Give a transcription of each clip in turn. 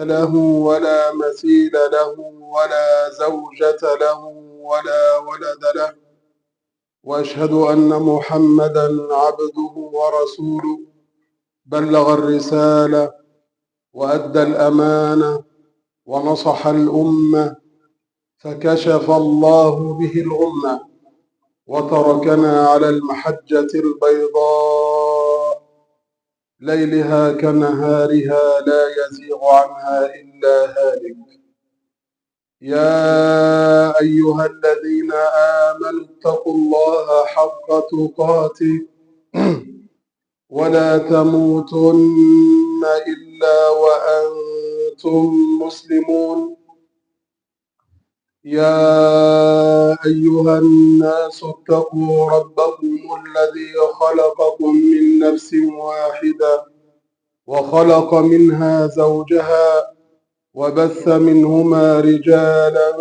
له ولا مثيل له ولا زوجة له ولا ولد له، وأشهد أن محمدا عبده ورسوله، بلغ الرسالة وأدى الأمانة ونصح الأمة، فكشف الله به الغمة وتركنا على المحجة البيضاء ليلها كنهارها لا يزيغ عنها إلا هالك. يا أيها الذين آمنوا اتقوا الله حق تقاته ولا تموتن إلا وأنتم مسلمون. يا أيها الناس اتقوا ربكم الذي خلقكم من نفس واحدة وخلق منها زوجها وبث منهما رجالا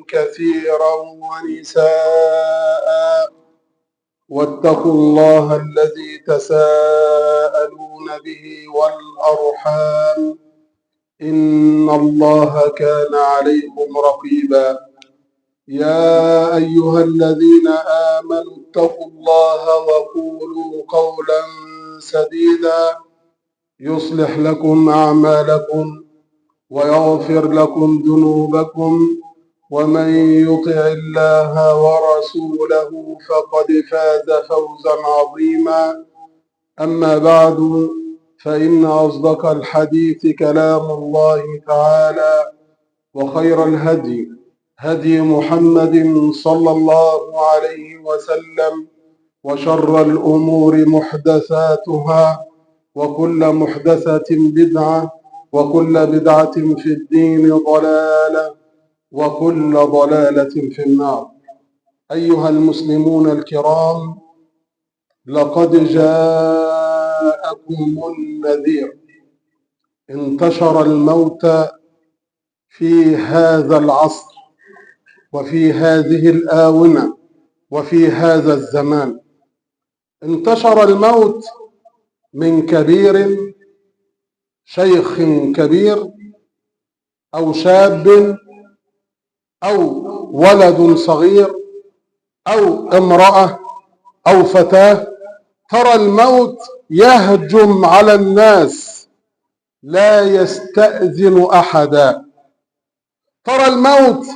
كثيرا ونساء، واتقوا الله الذي تساءلون به والأرحام إن الله كان عليكم رقيبا. يا أيها الذين آمنوا اتقوا الله وقولوا قولا سديدا يصلح لكم أعمالكم ويغفر لكم ذنوبكم، ومن يطع الله ورسوله فقد فاز فوزا عظيما. أما بعد، فإن أصدق الحديث كلام الله تعالى، وخير الهدي هدي محمد صلى الله عليه وسلم، وشر الأمور محدثاتها، وكل محدثة بدعة، وكل بدعة في الدين ضلالة، وكل ضلالة في النار. أيها المسلمون الكرام، لقد جاءكم النذير. انتشر الموت في هذا العصر وفي هذه الآونة وفي هذا الزمان. انتشر الموت من كبير، شيخ كبير، أو شاب، أو ولد صغير، أو امرأة، أو فتاة. ترى الموت يهجم على الناس لا يستأذن أحدا. ترى الموت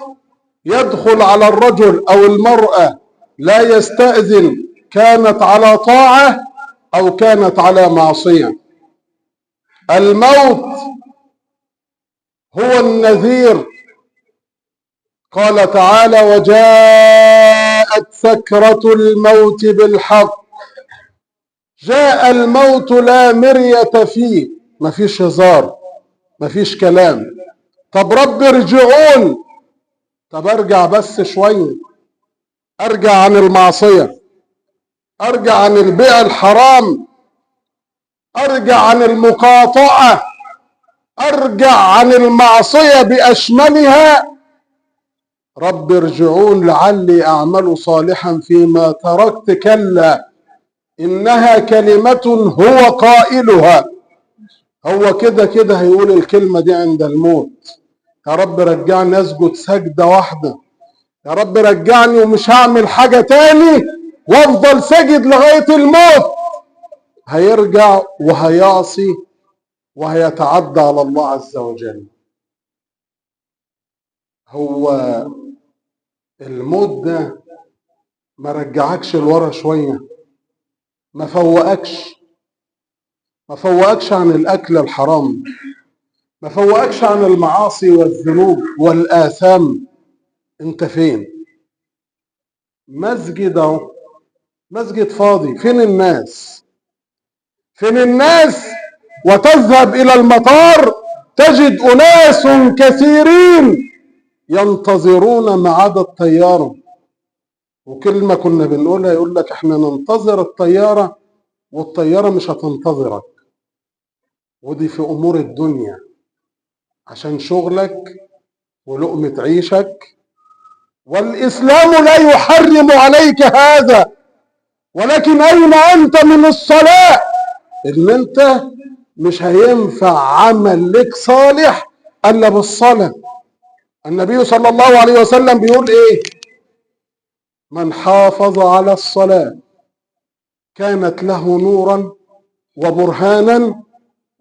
يدخل على الرجل أو المرأة لا يستأذن، كانت على طاعة أو كانت على معصية. الموت هو النذير. قال تعالى: وجاءت سكرة الموت بالحق. جاء الموت لا مرية فيه، مفيش هزار، مفيش كلام. طب رب ارجعون. طب ارجع بس شوية، ارجع عن المعصية، ارجع عن البيع الحرام، ارجع عن المقاطعة، ارجع عن المعصية بأشملها. رب ارجعون لعلي أعمل صالحا فيما تركت. كلا إنها كلمة هو قائلها. هو كده كده هيقول الكلمة دي عند الموت. يا رب رجعني أسجد سجدة واحدة، يا رب رجعني ومش هعمل حاجة تاني وافضل سجد لغاية الموت. هيرجع وهيعصي وهيتعدى على الله عز وجل. هو الموت ده ما رجعكش لورا شوية؟ ما فوقكش عن الأكل الحرام، ما فوقكش عن المعاصي والذنوب والآثام؟ انت فين؟ مسجد اهو، مسجد فاضي. فين الناس؟ فين الناس؟ وتذهب إلى المطار تجد أناس كثيرين ينتظرون ميعاد الطيارة. وكلمة كنا بنقولها يقول لك احنا ننتظر الطيارة والطيارة مش هتنتظرك. ودي في أمور الدنيا، عشان شغلك ولقمة عيشك. والإسلام لا يحرم عليك هذا، ولكن أين أنت من الصلاة؟ إن أنت مش هينفع عمل لك صالح الا بالصلاه. النبي صلى الله عليه وسلم بيقول ايه؟ من حافظ على الصلاه كانت له نورا وبرهانا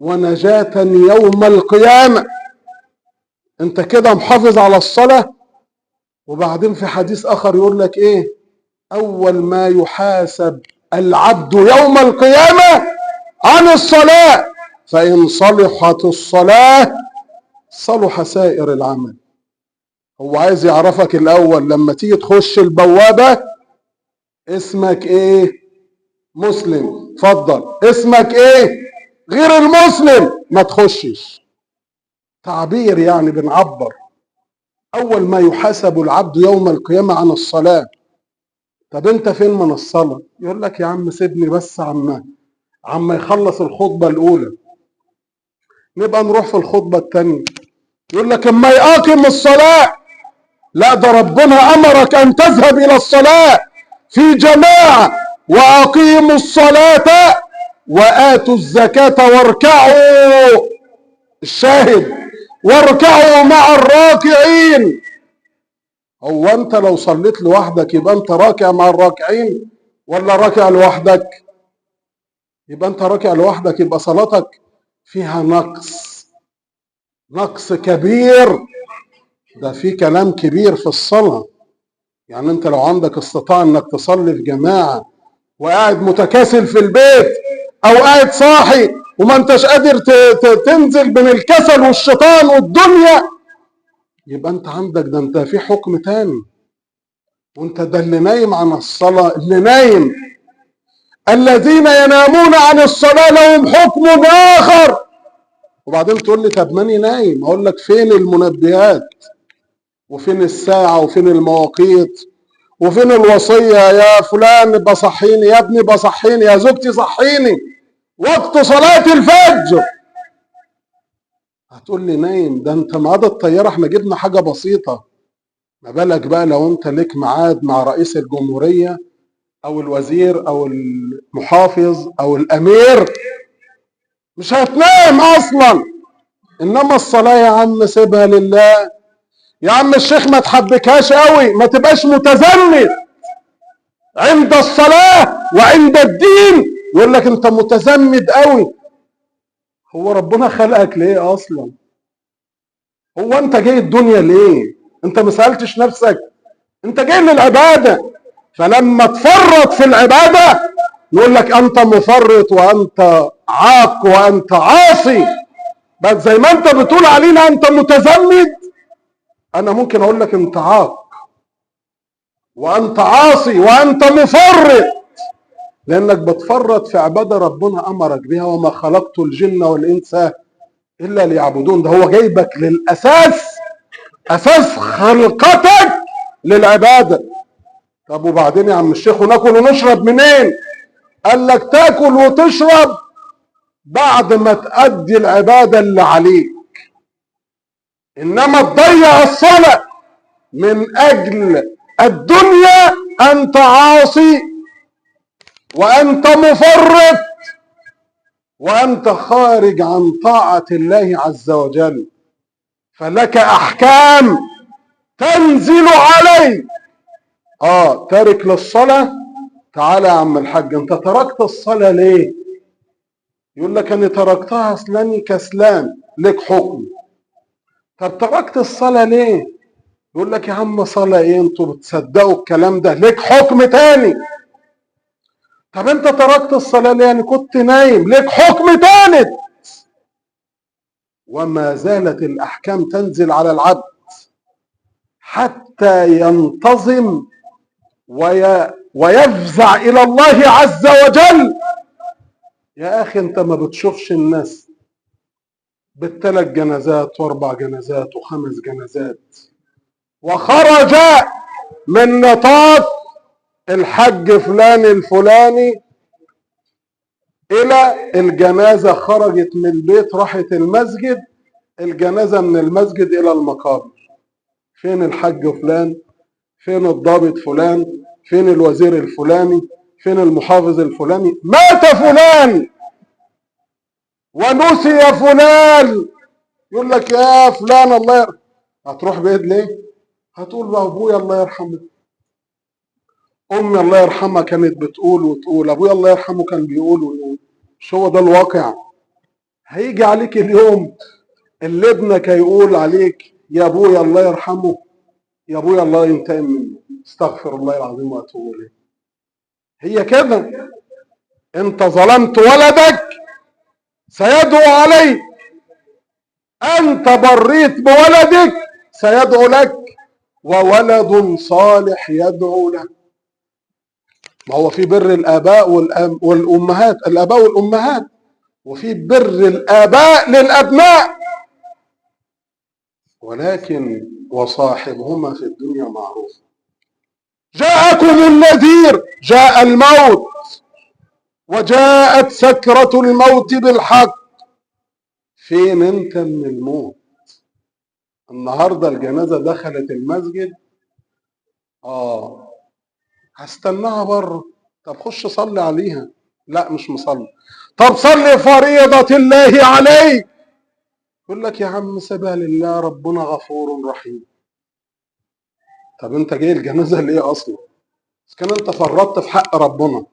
ونجاة يوم القيامة. انت كده محافظ على الصلاة. وبعدين في حديث اخر يقول لك ايه؟ اول ما يحاسب العبد يوم القيامة عن الصلاة، فان صلحت الصلاة صلح سائر العمل. هو عايز يعرفك الاول لما تيجي تخش البوابة اسمك ايه؟ مسلم، اتفضل. اسمك ايه؟ غير المسلم ما تخشش. تعبير يعني بنعبر. اول ما يحاسب العبد يوم القيامة عن الصلاة. طب انت فين من الصلاة؟ يقول لك يا عم سيبني بس عم يخلص الخطبة الاولى نبقى نروح في الخطبة الثانية. يقول لك اما يقاكم الصلاة. لا، ده ربنا امرك ان تذهب الى الصلاة في جماعة واقيموا الصلاة واتوا الزكاة واركعوا. الشاهد واركعوا مع الراكعين. هو انت لو صليت لوحدك يبقى انت راكع مع الراكعين ولا راكع لوحدك؟ يبقى انت راكع لوحدك، يبقى صلاتك فيها نقص كبير. ده في كلام كبير في الصلاة. يعني انت لو عندك استطاعة انك تصلي في جماعة وقاعد متكاسل في البيت او قاعد صاحي وما انتش قادر تنزل بين الكسل والشيطان والدنيا، يبقى انت عندك ده انت في حكم تاني. وانت ده اللي نايم عن الصلاة، اللي نايم. الذين ينامون عن الصلاة لهم حكم آخر. وبعدين تقول لي طب ماني نايم. اقول لك فين المنبهات وفين الساعة وفين المواقيت وفين الوصية؟ يا فلان بصحيني، يا ابني بصحيني، يا زوجتي صحيني، وقت صلاة الفجر. هتقول لي نايم؟ ده انت ميعاد الطيارة احنا جبنا حاجة بسيطة، ما بالك بقى لو انت ليك ميعاد مع رئيس الجمهورية او الوزير او المحافظ او الامير؟ مش هتنام اصلا. انما الصلاة يا عم سيبها لله. يا عم الشيخ ما تحبكهاش قوي، ما تبقاش متزمت عند الصلاة وعند الدين. يقول لك انت متزمت قوي. هو ربنا خلقك ليه اصلا؟ هو انت جاي الدنيا ليه؟ انت ما سألتش نفسك؟ انت جاي للعبادة. فلما تفرط في العبادة يقول لك انت مفرط وانت عاق وانت عاصي. بس زي ما انت بتقول علينا انت متزمت، انا ممكن اقول لك انت عاق وانت عاصي وانت مفرط، لانك بتفرط في عبادة ربنا امرك بها. وما خلقت الجن والانس الا ليعبدون. ده هو جايبك للاساس، اساس خلقتك للعبادة. طب وبعدين يا عم الشيخ وناكل ونشرب منين؟ قال لك تاكل وتشرب بعد ما تأدي العبادة اللي عليك. انما تضيع الصلاة من اجل الدنيا انت عاصي وانت مفرط وانت خارج عن طاعة الله عز وجل. فلك احكام تنزل عليك. تارك للصلاة. تعالى يا عم الحاج، انت تركت الصلاة ليه؟ يقول لك انا تركتها اصلاني كسلان. لك حكم. طب تركت الصلاة ليه؟ يقول لك يا عم صلاة ايه؟ انتوا بتصدقوا الكلام ده؟ لك حكم تاني. طب انت تركت الصلاة ليه؟ يعني كنت نايم. لك حكم تالت. وما زالت الاحكام تنزل على العبد حتى ينتظم ويفزع الى الله عز وجل. يا اخي انت ما بتشوفش الناس بالثلاث جنازات واربع جنازات وخمس جنازات وخرج من نطاق الحج فلان الفلاني الى الجنازة، خرجت من البيت راحت المسجد، الجنازة من المسجد الى المقابر. فين الحج فلان؟ فين الضابط فلان؟ فين الوزير الفلاني؟ فين المحافظ الفلاني؟ مات فلان ونسي فلان. يقول لك يا فلان الله يرحمه. هتروح بعيد ليه؟ هتقول بقى ابويا الله يرحمه، امي الله يرحمها كانت بتقول وتقول، ابويا الله يرحمه كان بيقول ويقول. مش هو ده الواقع؟ هيجي عليك اليوم اللي ابنك هيقول عليك يا ابويا الله يرحمه، يا ابويا الله ينتقم منه، استغفر الله العظيم واتوب اليه. هي كده، انت ظلمت ولدك سيدعو عليك، انت بريت بولدك سيدعو لك، وولد صالح يدعو لك. ما هو في بر الاباء والامهات، الاباء والامهات، وفي بر الاباء للابناء، ولكن وصاحبهما في الدنيا معروف. جاءكم النذير، جاء الموت، وجاءت سكرة الموت بالحق. فين انت من الموت؟ النهارده الجنازة دخلت المسجد، هستناها بره. طب خش صلي عليها. لا مش مصلي. طب صلي فريضة الله عليك. يقول لك يا عم سيبها لله، ربنا غفور رحيم. طب انت جاي الجنازة ليه اصلا؟ بس كان انت فرطت في حق ربنا.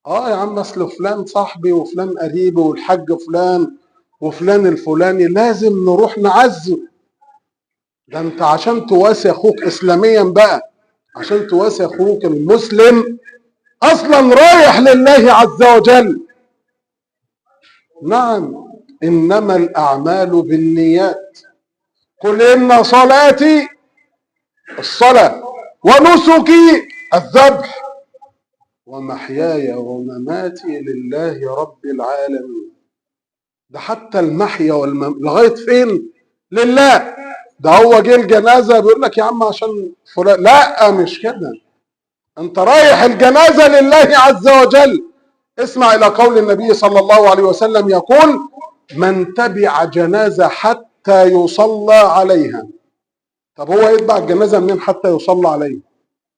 يا عم اصل فلان صاحبي وفلان قريبي والحاج فلان وفلان الفلاني لازم نروح نعزه. ده انت عشان تواسي اخوك اسلاميا بقى، عشان تواسي اخوك المسلم اصلا رايح لله عز وجل. نعم، انما الاعمال بالنيات. قل ان صلاتي الصلاة ونسكي الذبح ومحياي ومماتي لله رب العالمين. ده حتى المحيا لغاية فين؟ لله. ده هو جه الجنازة بيقول لك يا عم عشان فلان، لا مش كده. انت رايح الجنازة لله عز وجل. اسمع الى قول النبي صلى الله عليه وسلم يقول: من تبع جنازة حتى يصلى عليها. طب هو يتبع الجنازة منين حتى يصلى عليها؟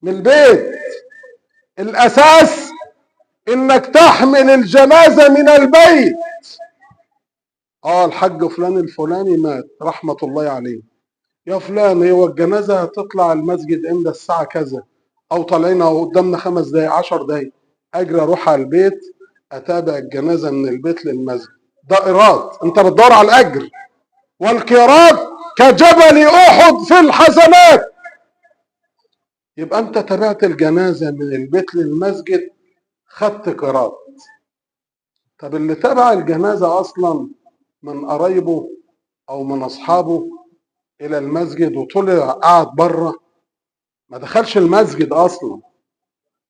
من البيت. الاساس انك تحمل الجنازة من البيت. الحاج فلان الفلاني مات رحمة الله عليه، يا فلان هو الجنازة هتطلع المسجد امتى؟ الساعة كذا، او طالعين اهو قدامنا 5 دقايق 10 دقايق، اجري اروح على البيت اتابع الجنازة من البيت للمسجد. ده ايراد، انت بتدور على الاجر، والقيراط كجبل احد في الحسنات. يبقى انت تابعت الجنازة من البيت للمسجد خدت قيراط. طب اللي تابع الجنازة اصلا من قرايبه او من اصحابه الى المسجد وطلع قاعد بره، ما دخلش المسجد اصلا،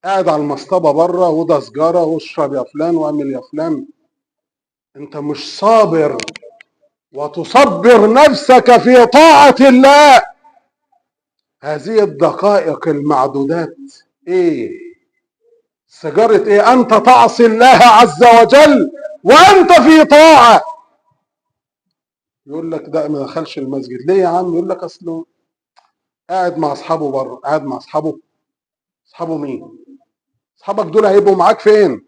قاعد على المصطبه بره، وده سجاره واشرب يا فلان واعمل يا فلان. انت مش صابر وتصبر نفسك في طاعه الله. هذه الدقائق المعدودات ايه؟ سجاره ايه؟ انت تعصي الله عز وجل وانت في طاعه. يقول لك ده ما دخلش المسجد ليه يا عم؟ يقول لك اصله قاعد مع اصحابه بره. قاعد مع اصحابه؟ اصحابه مين؟ اصحابك دول هيبقوا معاك فين؟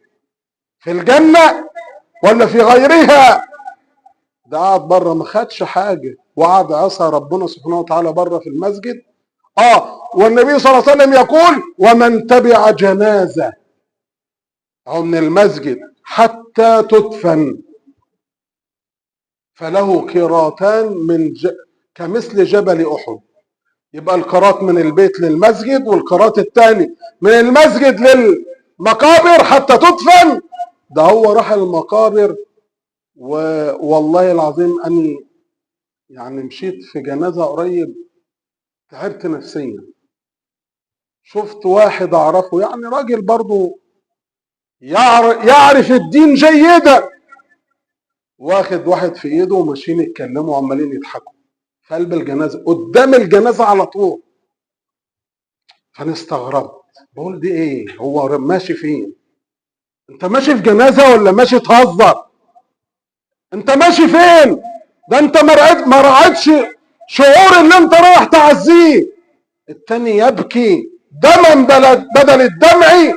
في الجنه ولا في غيرها؟ ده قاعد بره ما خدش حاجه وقعد عصى ربنا سبحانه وتعالى بره في المسجد. والنبي صلى الله عليه وسلم يقول: ومن تبع جنازه او من المسجد حتى تدفن فله قيراطان كمثل جبل احد. يبقى القيراط من البيت للمسجد، والقيراط الثاني من المسجد للمقابر حتى تدفن. ده هو راح المقابر. والله العظيم اني يعني مشيت في جنازه قريب تعبت نفسيا. شفت واحد اعرفه يعني راجل برضه يعرف الدين جيدا، واخد واحد في ايده وماشيين يتكلموا وعمالين يضحكوا في قلب الجنازه قدام الجنازه على طول. فانا استغربت، بقول دي ايه؟ هو ماشي فين؟ انت ماشي في جنازه ولا ماشي تهزر؟ انت ماشي فين؟ ده انت ما رعيتش شعور اللي انت رايح تعزيه. التاني يبكي دما بدل الدمع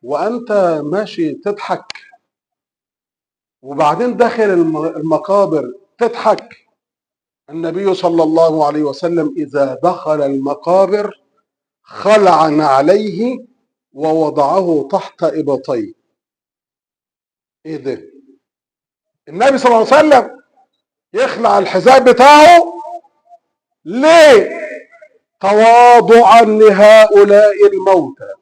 وانت ماشي تضحك، وبعدين داخل المقابر تضحك. النبي صلى الله عليه وسلم إذا دخل المقابر خلع عليه ووضعه تحت إبطيه. إيه ده؟ النبي صلى الله عليه وسلم يخلع الحذاء بتاعه ليه؟ تواضعا لهؤلاء الموتى.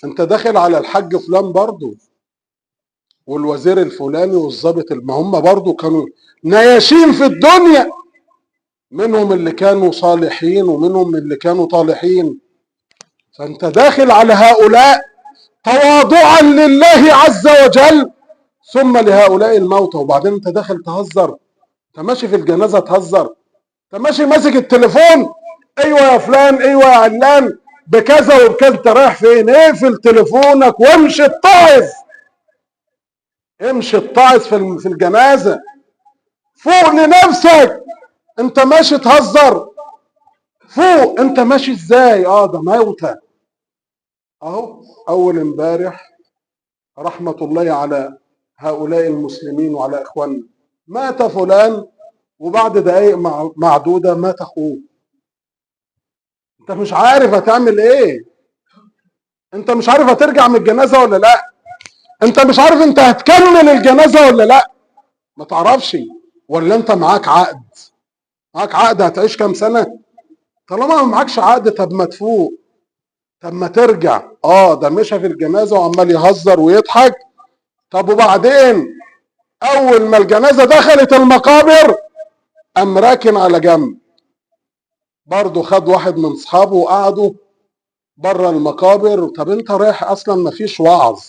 انت داخل على الحج فلان برضو والوزير الفلاني والضابط، ما هم برضو كانوا نياشين في الدنيا، منهم اللي كانوا صالحين ومنهم اللي كانوا طالحين. فانت داخل على هؤلاء تواضعا لله عز وجل ثم لهؤلاء الموتى، وبعدين انت داخل تهزر. انت ماشي في الجنازه تهزر، انت ماشي ماسك التليفون، ايوه يا فلان، ايوه يا علان، بكذا وبكذا. انت رايح فين؟ اقفل تليفونك وامشي اتعظ، امشي اتعظ في الجنازه. فوق لنفسك، انت ماشي تهزر. فوق، انت ماشي ازاي؟ ده موتى اهو. اول امبارح رحمه الله على هؤلاء المسلمين وعلى اخواننا، مات فلان وبعد دقائق معدوده مات اخوه. انت مش عارف هتعمل ايه، انت مش عارف هترجع من الجنازه ولا لا، انت مش عارف انت هتكمل الجنازه ولا لا، ما تعرفش. ولا انت معاك عقد؟ معاك عقد هتعيش كام سنه؟ طالما ما معكش عقد، طب ما تفوق، طب ما ترجع. ده مشى في الجنازه وعمال يهزر ويضحك. طب وبعدين اول ما الجنازه دخلت المقابر قام راكن على جنب، برضه خد واحد من اصحابه وقعدوا بره المقابر. طب انت رايح اصلا ما فيش وعظ،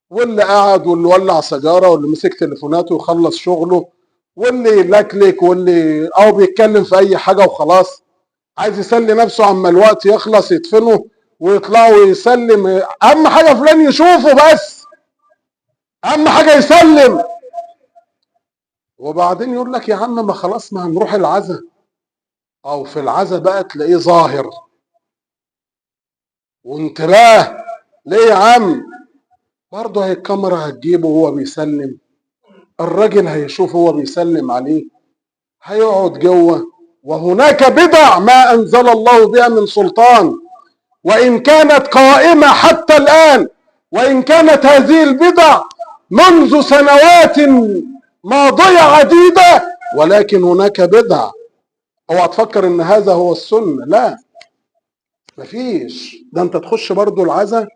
واللي قعد واللي ولع سيجاره واللي مسك تليفوناته وخلص شغله واللي يلكلك واللي او بيتكلم في اي حاجه وخلاص، عايز يسلي نفسه عما الوقت يخلص يدفنه ويطلعوا ويسلم. اهم حاجه فلان يشوفه بس، اهم حاجه يسلم. وبعدين يقول لك يا عم ما خلاص ما هنروح العزا، او في العزا بقى تلاقيه ظاهر وانتباه. ليه يا عم؟ برضه هي الكاميرا هتجيبه وهو بيسلم، الراجل هيشوف هو بيسلم عليه، هيقعد جوه. وهناك بدع ما انزل الله بها من سلطان، وان كانت قائمه حتى الان، وان كانت هذه البدع منذ سنوات ماضيه عديده، ولكن هناك بدع. اوعى تفكر ان هذا هو السنه، لا مفيش. ده انت تخش برضو العزا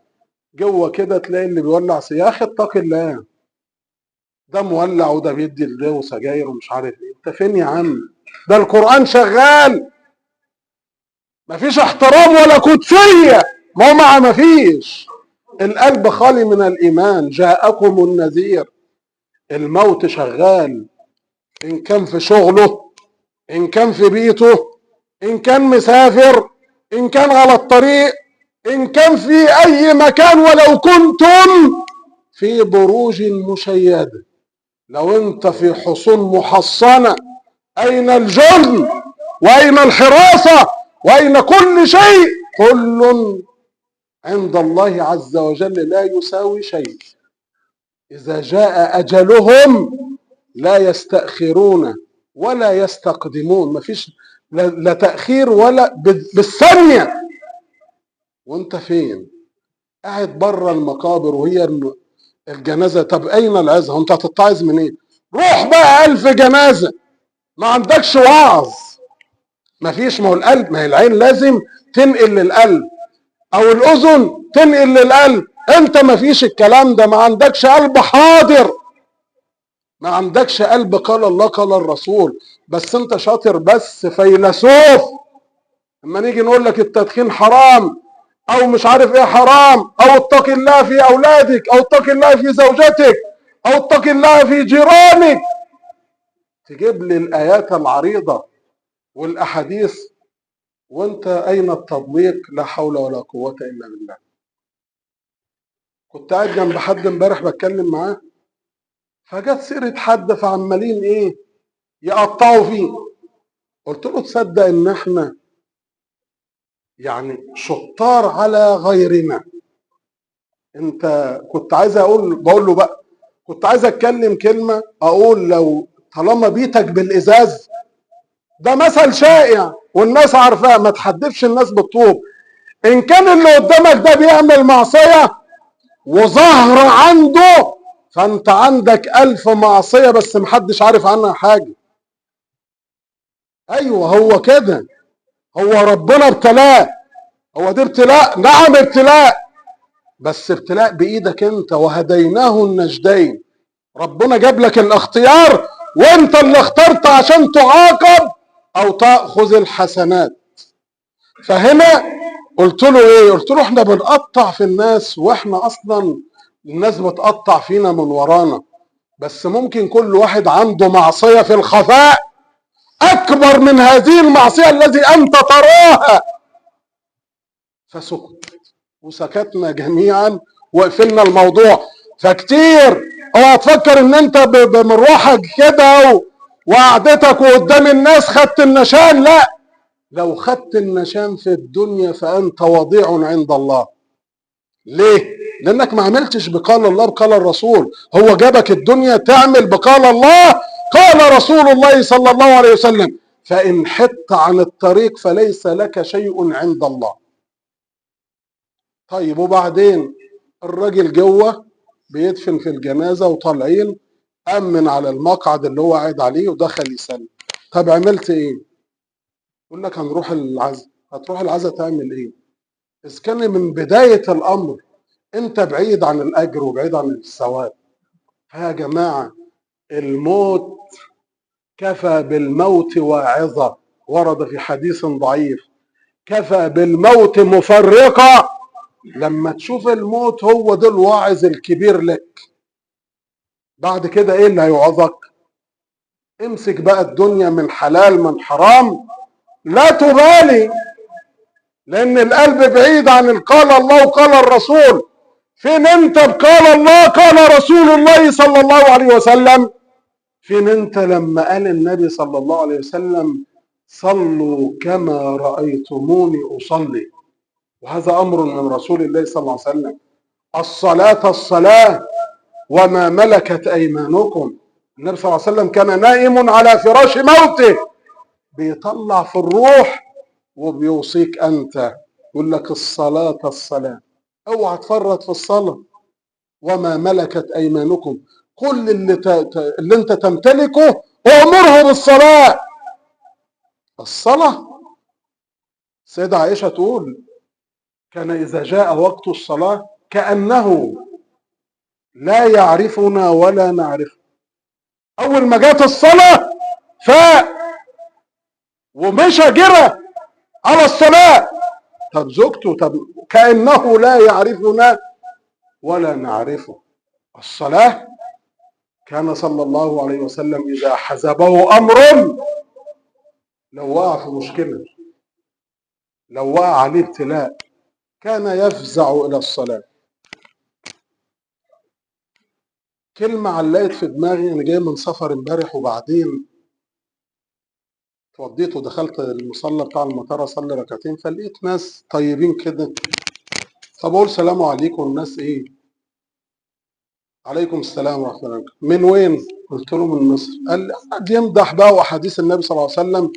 جوه كده تلاقي اللي بيولع يا اخي اتقي الله، ده مولع وده بيدي لده سجاير ومش عارف ايه. انت فين يا عم؟ ده القرآن شغال، مفيش احترام ولا قدسية. مفيش. القلب خالي من الإيمان. جاءكم النذير. الموت شغال، إن كان في شغله، إن كان في بيته، إن كان مسافر، إن كان على الطريق، إن كان في أي مكان، ولو كنتم في بروج مشيدة. لو أنت في حصون محصنة، أين الجند وأين الحراسة وأين كل شيء؟ كل عند الله عز وجل لا يساوي شيء. إذا جاء أجلهم لا يستأخرون ولا يستقدمون. مفيش لا تأخير ولا بالثانية. وانت فين؟ قاعد بره المقابر وهي الجنازة. طب أين العزة؟ وانت هتتعظ منين؟ روح بقى 1000 جنازة، ما عندكش وعظ. مفيش. ما هو القلب، ما هي العين لازم تنقل للقلب او الاذن تنقل للقلب. انت مفيش الكلام ده، ما عندكش قلب حاضر، ما عندكش قلب قال الله قال الرسول. بس انت شاطر بس فيلسوف. اما نيجي نقول لك التدخين حرام او مش عارف ايه حرام، او اتق الله في اولادك، او اتق الله في زوجتك، او اتق الله في جيرانك، تجيب لي الايات العريضه والاحاديث، وانت اين التطبيق؟ لا حول ولا قوه الا بالله. كنت قاعد جنب حد امبارح بتكلم معاه، فجت سيره حد فعمالين ايه يقطعوا فيه. قلت له تصدق ان احنا يعني شطار على غيرنا. انت كنت عايز بقول له بقى، كنت عايز اتكلم كلمه اقول لو طالما بيتك بالازاز، ده مثل شائع والناس عارفاه، ما تحدفش الناس بالطوب. ان كان اللي قدامك ده بيعمل معصيه وظهر عنده، فانت عندك 1000 معصيه بس محدش عارف عنها حاجه. ايوه هو كده، هو ربنا ابتلاه. هو ده ابتلاء، نعم ابتلاء، بس ابتلاء بايدك انت، وهديناه النجدين. ربنا جاب لك الاختيار وانت اللي اخترت عشان تعاقب او تاخذ الحسنات. فهنا قلت له ايه؟ قلت له احنا بنقطع في الناس واحنا اصلا الناس بتقطع فينا من ورانا، بس ممكن كل واحد عنده معصية في الخفاء اكبر من هذه المعصية التي انت تراها. فسكت، وسكتنا جميعا وقفلنا الموضوع. فكتير اوعى تفكر ان انت بمروحك كده وقعدتك وقدام الناس خدت النشان، لا، لو خدت النشان في الدنيا فانت وضيع عند الله. ليه؟ لانك ما عملتش بقال الله بقال الرسول. هو جابك الدنيا تعمل بقال الله قال رسول الله صلى الله عليه وسلم، فان حدت عن الطريق فليس لك شيء عند الله. طيب وبعدين الراجل جوه بيدفن في الجنازه وطالعين، امن على المقعد اللي هو قاعد عليه ودخل يسلم. طب عملت ايه؟ يقول لك هنروح العزاء. هتروح العزاء تعمل ايه؟ اذا كان من بدايه الامر انت بعيد عن الاجر وبعيد عن الثواب. يا جماعه الموت كفى بالموت واعظه، ورد في حديث ضعيف، كفى بالموت مفرقه. لما تشوف الموت هو ده الواعظ الكبير لك. بعد كده ايه اللي هيوعظك؟ امسك بقى الدنيا من حلال من حرام، لا تبالي، لان القلب بعيد عن قال الله وقال الرسول. فين انت بقال الله قال رسول الله صلى الله عليه وسلم؟ فين انت لما قال النبي صلى الله عليه وسلم صلوا كما رأيتموني أصلي؟ وهذا أمر من رسول الله صلى الله عليه وسلم. الصلاة الصلاة وما ملكت أيمانكم. النبي صلى الله عليه وسلم كان نائم على فراش موته، بيطلع في الروح وبيوصيك أنت، يقول لك الصلاة الصلاة، اوعى تفرط في الصلاة. وما ملكت أيمانكم، كل اللي انت تمتلكه أمره بالصلاة. الصلاة، سيدة عائشة تقول كان إذا جاء وقت الصلاة كأنه لا يعرفنا ولا نعرفه. أول ما جات الصلاة فاق ومشى جرى على الصلاة. طب زوجته، طب كأنه لا يعرفنا ولا نعرفه. الصلاة، كان صلى الله عليه وسلم إذا حزبه أمر، لو وقع في مشكلة، لو وقع عليه ابتلاء، كان يفزع إلى الصلاة. كلمة علقت في دماغي، أنا جاي من سفر امبارح وبعدين اتوضيت ودخلت المصلى بتاع المطار أصلي ركعتين، فلقيت ناس طيبين كده، فبقول سلام عليكم. الناس إيه؟ عليكم السلام ورحمة الله. من وين؟ قلت له من مصر. قال لي قعد يمدح بقى وأحاديث النبي صلى الله عليه وسلم.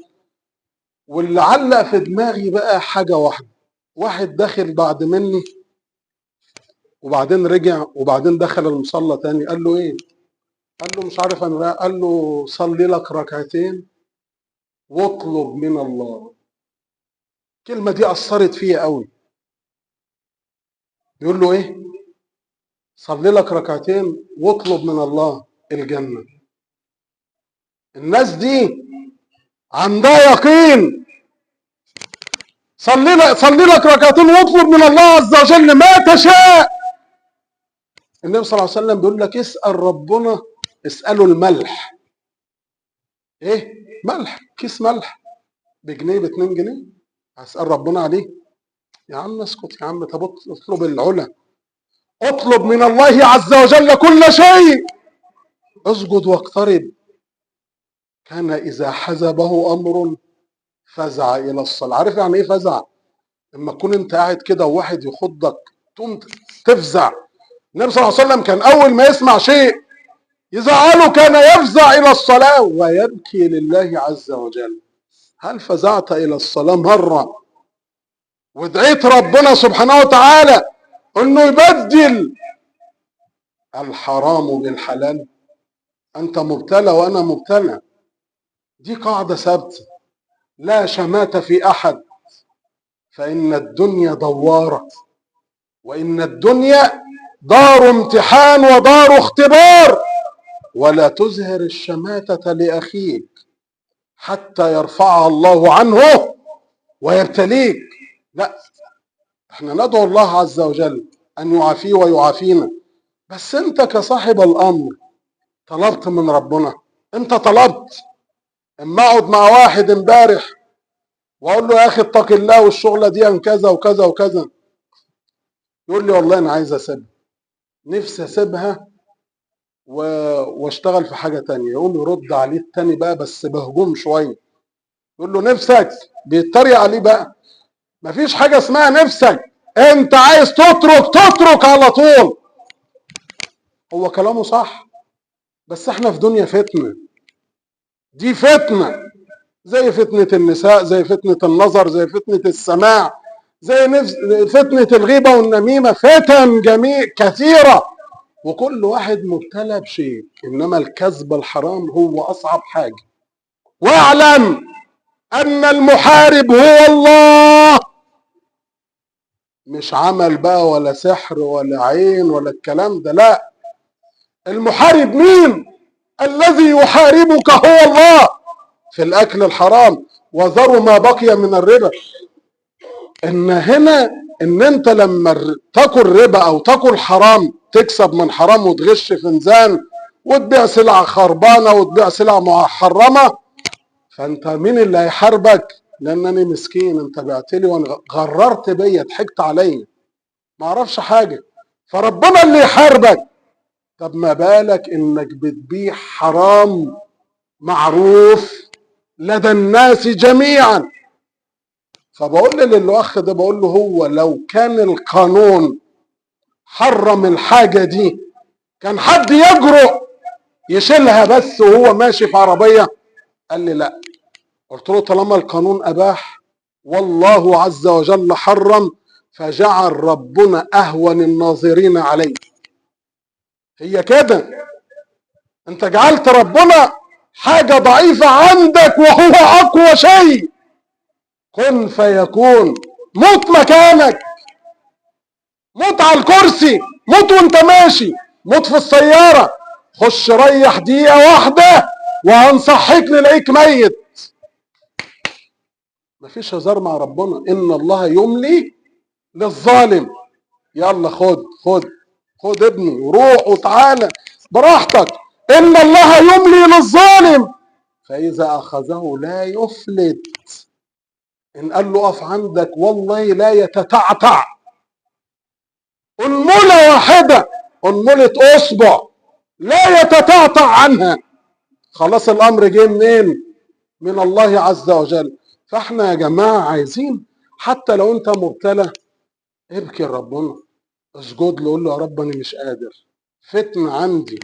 واللي علق في دماغي بقى حاجة واحدة، واحد داخل بعد مني وبعدين رجع وبعدين دخل المصلى تاني، قال له ايه؟ قال له مش عارف انا. قال له صلي لك ركعتين واطلب من الله. الكلمة دي أثرت فيا قوي. يقول له ايه؟ صلي لك ركعتين واطلب من الله الجنة. الناس دي عندها يقين. صلي لك ركعتين واطلب من الله عز وجل ما تشاء. النبي صلى الله عليه وسلم بيقول لك اسأل ربنا، اسأله الملح. ايه؟ ملح، كيس ملح بجنيه ب2 جنيه، هسأل ربنا عليه؟ يا عم اسكت يا عم. طب اطلب العلا، اطلب من الله عز وجل كل شيء، اسجد واقترب. كان إذا حزبه أمر فزع إلى الصلاة. عارف يعني إيه فزع؟ لما تكون أنت قاعد كده وواحد يخضك تقوم تفزع. النبي صلى الله عليه وسلم كان أول ما يسمع شيء يزعله كان يفزع إلى الصلاة ويبكي لله عز وجل. هل فزعت إلى الصلاة مرة ودعيت ربنا سبحانه وتعالى أنه يبدل الحرام بالحلال؟ أنت مبتلى وأنا مبتلى، دي قاعدة ثابتة، لا شماتة في أحد، فإن الدنيا دوارة، وإن الدنيا دار امتحان ودار اختبار، ولا تزهر الشماتة لأخيك حتى يرفعها الله عنه ويبتليك. لا، احنا ندعو الله عز وجل أن يعافيه ويعافينا، بس انت كصاحب الأمر طلبت من ربنا، انت طلبت. اما اقعد مع واحد امبارح واقول له يا اخي اتق الله والشغله دي عن كذا وكذا وكذا، يقول لي والله انا عايز اسيبها، نفسي اسيبها واشتغل في حاجه تانية. يقول له رد عليه التاني بقى بس بهجوم شويه، يقول له نفسك، بيتريق عليه بقى. مفيش حاجه اسمها نفسك، انت عايز تترك تترك على طول. هو كلامه صح، بس احنا في دنيا فتنه، دي فتنه، زي فتنه النساء، زي فتنه النظر، زي فتنه السماع، زي فتنه الغيبه والنميمه، فتن جميع كثيره، وكل واحد مبتلى بشيء، انما الكذب الحرام هو اصعب حاجه. واعلم ان المحارب هو الله، مش عمل بقى ولا سحر ولا عين ولا الكلام ده، لا. المحارب مين؟ الذي يحاربك هو الله في الاكل الحرام، وذروا ما بقي من الربا. ان هنا ان انت لما تاكل ربا او تاكل حرام، تكسب من حرام وتغش في ميزان وتبيع سلعه خربانه وتبيع سلعه محرمه، فانت مين اللي هيحاربك؟ لانني مسكين، انت بعتلي وانا غررت بيا، ضحكت عليا، ما اعرفش حاجه، فربنا اللي يحاربك. طب ما بالك انك بتبيع حرام معروف لدى الناس جميعا. فبقول للاخ ده، بقول له هو لو كان القانون حرم الحاجه دي كان حد يجرؤ يشيلها بس وهو ماشي في عربيه؟ قال لي لا. قلت له طالما القانون اباح والله عز وجل حرم، فجعل ربنا اهون الناظرين عليه. هي كده، انت جعلت ربنا حاجه ضعيفه عندك وهو اقوى شيء. كن فيكون، موت مكانك، موت على الكرسي، موت وانت ماشي، موت في السياره، خش ريح دقيقه واحده وهنصحيك نلاقيك ميت. مفيش هزار مع ربنا، ان الله يملي للظالم. يلا خد خد خد ابني وروح وتعالى براحتك. ان الله يملي للظالم فاذا اخذه لا يفلت. ان قال له اقف عندك والله لا يتتعتع، انمله واحده، انمله اصبع لا يتتعتع عنها. خلاص الامر جه منين؟ من الله عز وجل. فاحنا يا جماعه عايزين حتى لو انت مبتلى ابكي لربنا، اسجد له، قول له يا رب انا مش قادر، فتن عندي،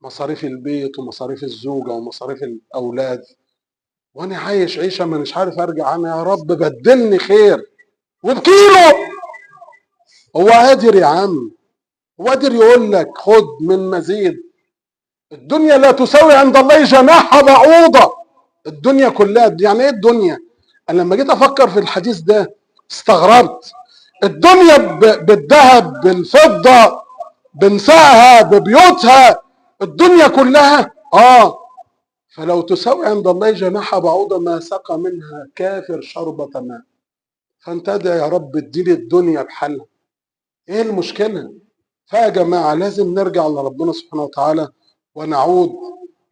مصاريف البيت ومصاريف الزوجه ومصاريف الاولاد، وانا عايش عيشه ما مش عارف ارجع عنها، يا رب بدلني خير، وابكي له. هو قادر يا عم، هو قادر يقول لك خد من مزيد. الدنيا لا تساوي عند الله جناح بعوضه. الدنيا كلها يعني ايه الدنيا؟ انا لما جيت افكر في الحديث ده استغربت. الدنيا بالذهب بالفضه بنسائها ببيوتها، الدنيا كلها فلو تساوي عند الله جناح بعوضة ما سقى منها كافر شربة ماء. فانت ادعي يا رب اديني الدنيا بحالها، ايه المشكلة؟ فيا جماعة لازم نرجع لربنا سبحانه وتعالى ونعود.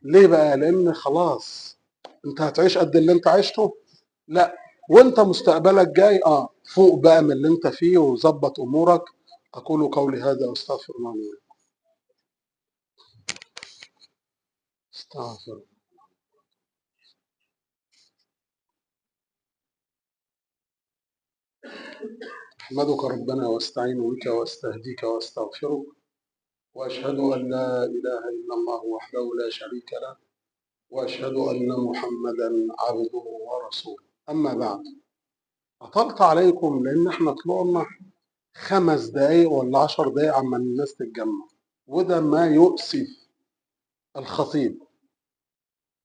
ليه بقى؟ لان خلاص انت هتعيش قد اللي انت عشته؟ لا، وانت مستقبلك جاي فوق بقى من اللي انت فيه وظبط امورك. اقول قولي هذا واستغفر الله لي ولكم. استغفر. احمدك ربنا واستعين بك واستهديك واستغفرك وأشهد أن لا إله إلا الله وحده لا شريك له، وأشهد أن محمدا عبده ورسوله. أما بعد، أطلت عليكم لأن احنا طلعنا 5 دقايق ولا 10 دقايق عما الناس تتجمع، وده ما يؤسف الخطيب.